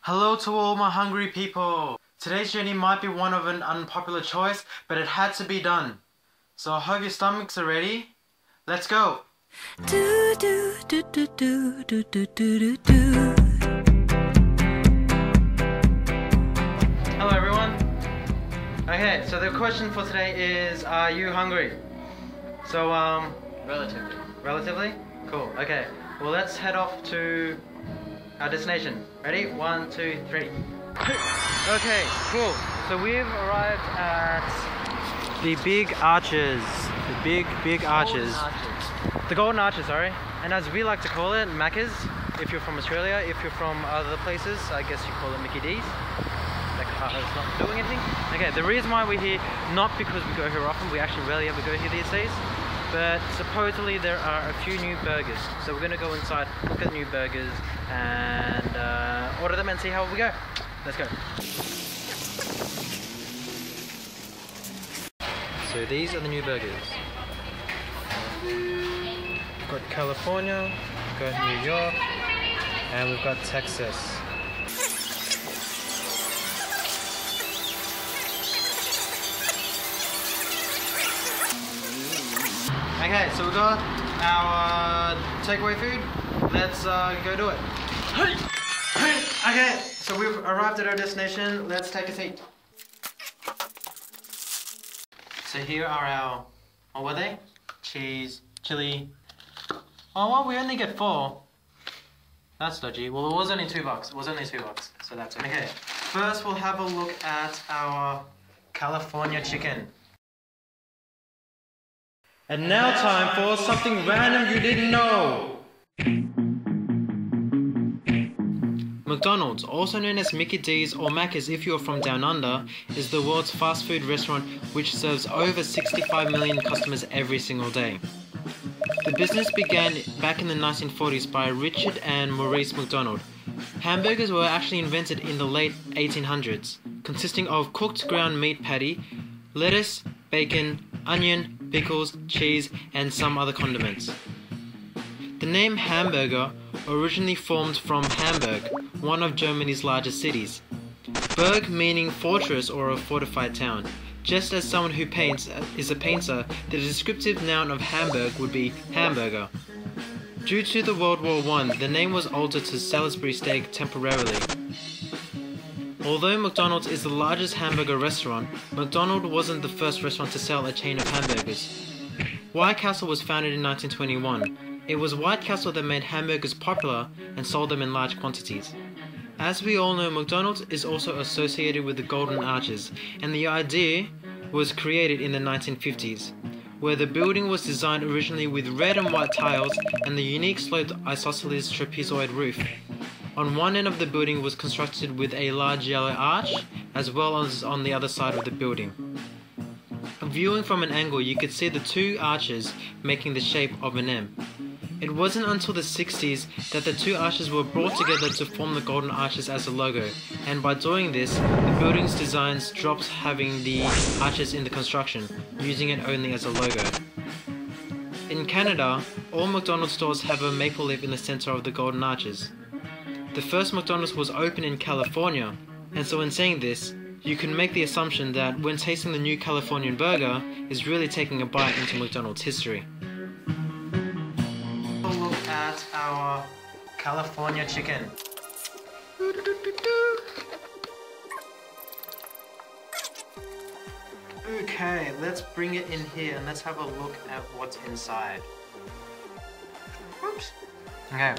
Hello to all my hungry people. Today's journey might be one of an unpopular choice, but it had to be done. So I hope your stomachs are ready. Let's go. Hello everyone. Okay, so the question for today is, are you hungry? So Relatively? Cool, okay. Well, let's head off to our destination. Ready? 1, 2, 3. Okay, cool. So we've arrived at the big arches. The big arches. The golden arches, sorry. And as we like to call it, Macca's. If you're from Australia, if you're from other places, I guess you call it Mickey D's. That car is not doing anything. Okay, the reason why we're here, not because we go here often, we actually rarely ever go here these days, but supposedly there are a few new burgers. So we're gonna go inside, look at new burgers, and order them and see how we go. Let's go. So these are the new burgers. We've got California, we've got New York, and we've got Texas. Okay, so we got our takeaway food. Let's go do it. Okay, so we've arrived at our destination. Let's take a seat. So here are our, what were they? Cheese, chili. Oh, well, we only get 4. That's dodgy. Well, it was only $2. It was only $2, so that's okay. Okay, first we'll have a look at our California chicken. And now time for something random you didn't know. McDonald's, also known as Mickey D's or Macca's if you're from Down Under, is the world's fast food restaurant which serves over 65 million customers every single day. The business began back in the 1940s by Richard and Maurice McDonald. Hamburgers were actually invented in the late 1800s, consisting of cooked ground meat patty, lettuce, bacon, onion, pickles, cheese, and some other condiments. The name hamburger originally formed from Hamburg, one of Germany's largest cities. Berg meaning fortress or a fortified town. Just as someone who paints is a painter, the descriptive noun of Hamburg would be hamburger. Due to the World War I, the name was altered to Salisbury steak temporarily. Although McDonald's is the largest hamburger restaurant, McDonald's wasn't the first restaurant to sell a chain of hamburgers. White Castle was founded in 1921. It was White Castle that made hamburgers popular and sold them in large quantities. As we all know, McDonald's is also associated with the Golden Arches, and the idea was created in the 1950s, where the building was designed originally with red and white tiles and the unique sloped isosceles trapezoid roof. On one end of the building was constructed with a large yellow arch, as well as on the other side of the building. Viewing from an angle, you could see the 2 arches making the shape of an M. It wasn't until the 60s that the 2 arches were brought together to form the Golden Arches as a logo, and by doing this, the building's designs dropped having the arches in the construction, using it only as a logo. In Canada, all McDonald's stores have a maple leaf in the center of the Golden Arches. The first McDonald's was opened in California, and so in saying this, you can make the assumption that when tasting the new Californian burger is really taking a bite into McDonald's history. We'll look at our California chicken. Okay, let's bring it in here and let's have a look at what's inside. Oops. Okay,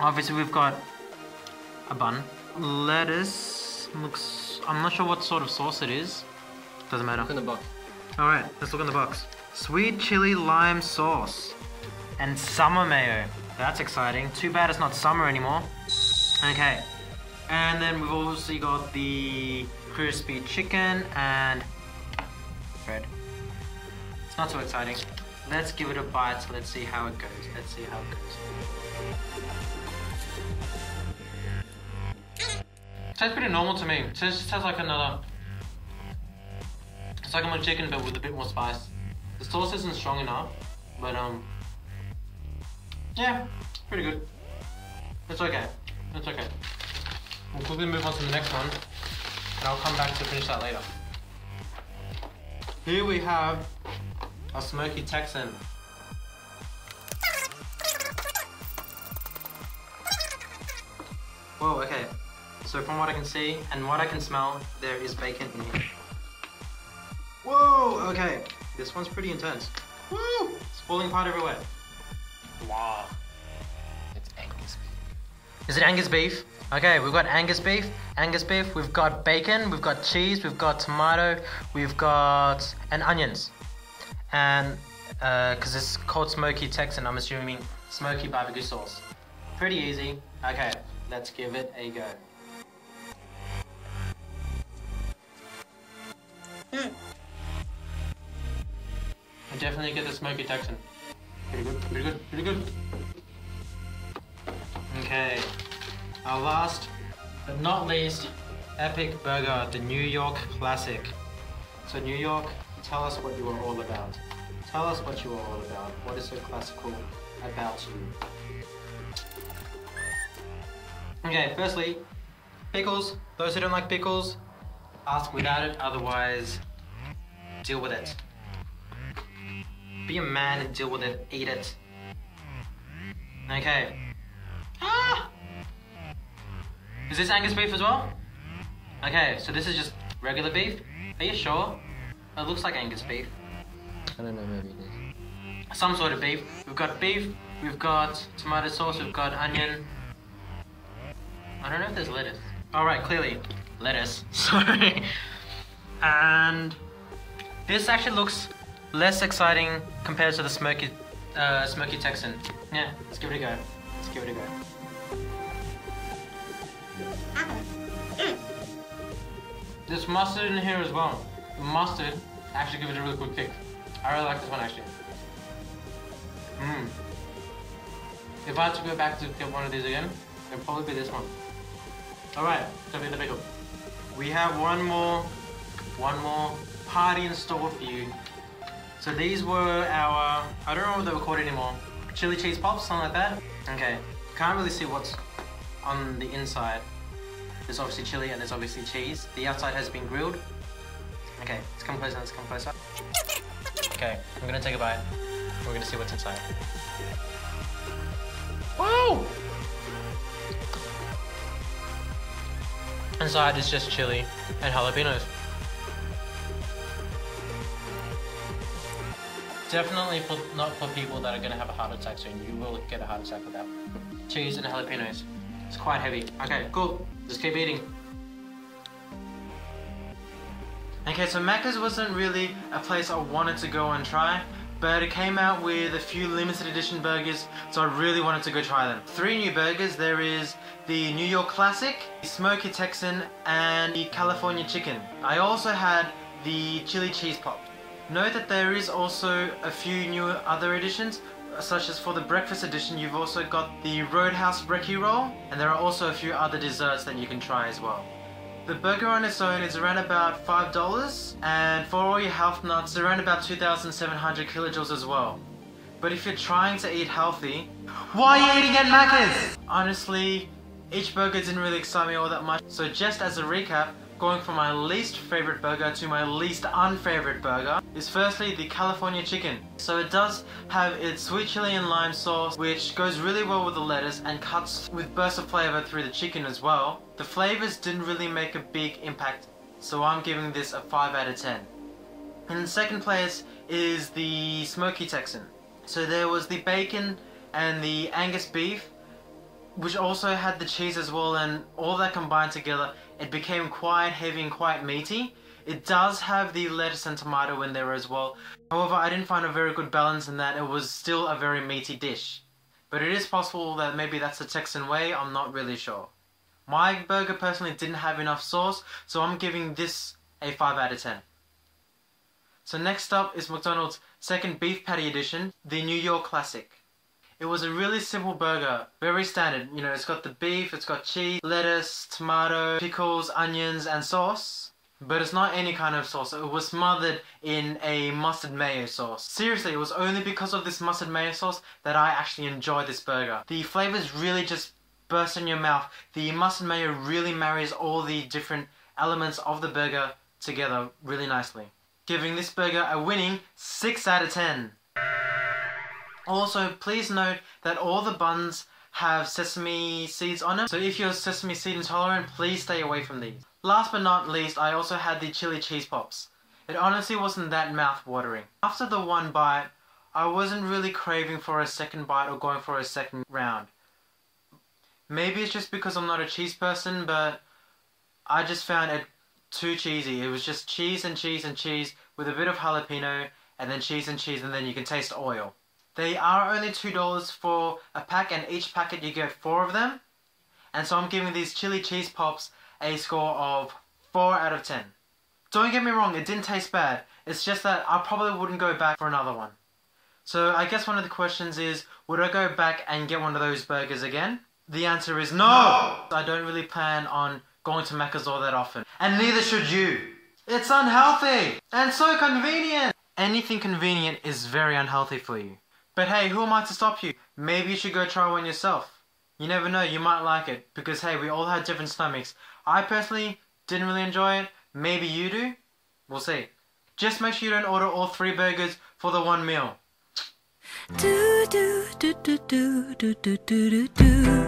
obviously we've got a bun, lettuce, looks, I'm not sure what sort of sauce it is, doesn't matter. Look in the box. Alright, let's look in the box. Sweet chili lime sauce and summer mayo, that's exciting. Too bad it's not summer anymore. Okay, and then we've also got the crispy chicken and bread. It's not so exciting. Let's give it a bite, so let's see how it goes. Let's see how it goes. Tastes pretty normal to me. It tastes like another... It's like a McChicken but with a bit more spice. The sauce isn't strong enough, but yeah, pretty good. It's okay. It's okay. We'll quickly move on to the next one, and I'll come back to finish that later. Here we have a smoky Texan. Whoa, okay. So from what I can see and what I can smell, there is bacon in here. Whoa, okay. This one's pretty intense. Woo! It's falling apart everywhere. Wow. It's Angus beef. Is it Angus beef? Okay, we've got Angus beef, we've got bacon, we've got cheese, we've got tomato, we've got and onions. And because it's called smoky Texan, I'm assuming smoky barbecue sauce. Pretty easy. Okay, let's give it a go. I definitely get the smoky Texan. Pretty good, pretty good, pretty good. Okay, our last but not least epic burger, the New York Classic. So New York, tell us what you are all about. Tell us what you are all about. What is so classical about you? Okay, firstly, pickles. Those who don't like pickles, ask without it, otherwise deal with it. Be a man and deal with it, eat it. Okay. Ah! Is this Angus beef as well? Okay, so this is just regular beef. Are you sure? It looks like Angus beef. I don't know, maybe it is. Some sort of beef. We've got tomato sauce, we've got onion. I don't know if there's lettuce. Alright, clearly. Lettuce. Sorry. And this actually looks less exciting compared to the smoky Texan. Yeah, let's give it a go. Let's give it a go. There's mustard in here as well. The mustard actually gives it a really good kick. I really like this one actually. If I had to go back to get one of these again, it'd probably be this one. Alright, so be the pickle. We have one more party in store for you. So these were our, I don't know what they were called anymore. Chili cheese pops, something like that. Okay, can't really see what's on the inside. There's obviously chili and there's obviously cheese. The outside has been grilled. Okay, let's come closer, let's come closer. Okay, I'm gonna take a bite. We're gonna see what's inside. Whoa! Inside is just chili and jalapenos. Definitely not for people that are gonna have a heart attack soon. You will get a heart attack with that. Cheese and jalapenos. It's quite heavy. Okay, cool. Just keep eating. Okay, so Macca's wasn't really a place I wanted to go and try, but it came out with a few limited edition burgers, so I really wanted to go try them. 3 new burgers. There is the New York Classic, the Smoky Texan, and the California Chicken. I also had the Chili Cheese Pop. Note that there is also a few new other editions, such as for the breakfast edition you've also got the Roadhouse Brekkie Roll, and there are also a few other desserts that you can try as well. The burger on its own is around about $5, and for all your health nuts, around about 2,700 kilojoules as well. But if you're trying to eat healthy, why are you eating at Macca's? Honestly, each burger didn't really excite me all that much, so just as a recap, going from my least favorite burger to my least unfavorite burger is firstly the California Chicken. So it does have its sweet chili and lime sauce, which goes really well with the lettuce and cuts with bursts of flavor through the chicken as well. The flavors didn't really make a big impact, so I'm giving this a 5 out of 10. In second place is the Smoky Texan. So there was the bacon and the Angus beef, which also had the cheese as well, and all that combined together, it became quite heavy and quite meaty. It does have the lettuce and tomato in there as well. However, I didn't find a very good balance in that. It was still a very meaty dish. But it is possible that maybe that's the Texan way, I'm not really sure. My burger personally didn't have enough sauce, so I'm giving this a 5 out of 10. So next up is McDonald's second beef patty edition, the New York Classic. It was a really simple burger, very standard. You know, it's got the beef, it's got cheese, lettuce, tomato, pickles, onions, and sauce. But it's not any kind of sauce. It was smothered in a mustard mayo sauce. Seriously, it was only because of this mustard mayo sauce that I actually enjoyed this burger. The flavors really just burst in your mouth. The mustard mayo really marries all the different elements of the burger together really nicely, giving this burger a winning 6 out of 10. Also, please note that all the buns have sesame seeds on them, so if you're sesame seed intolerant, please stay away from these. Last but not least, I also had the chili cheese pops. It honestly wasn't that mouth-watering. After the one bite, I wasn't really craving for a second bite or going for a second round. Maybe it's just because I'm not a cheese person, but I just found it too cheesy. It was just cheese and cheese and cheese with a bit of jalapeno, and then cheese, and then you can taste oil. They are only $2 for a pack, and each packet you get 4 of them. And so I'm giving these chili cheese pops a score of 4 out of 10. Don't get me wrong, it didn't taste bad. It's just that I probably wouldn't go back for another one. So I guess one of the questions is, would I go back and get one of those burgers again? The answer is no! I don't really plan on going to Macca's all that often. And neither should you. It's unhealthy! And so convenient! Anything convenient is very unhealthy for you. But hey, who am I to stop you? Maybe you should go try one yourself. You never know, you might like it. Because hey, we all had different stomachs. I personally didn't really enjoy it. Maybe you do? We'll see. Just make sure you don't order all 3 burgers for the one meal. Do do do do do do do do do.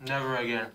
Never again.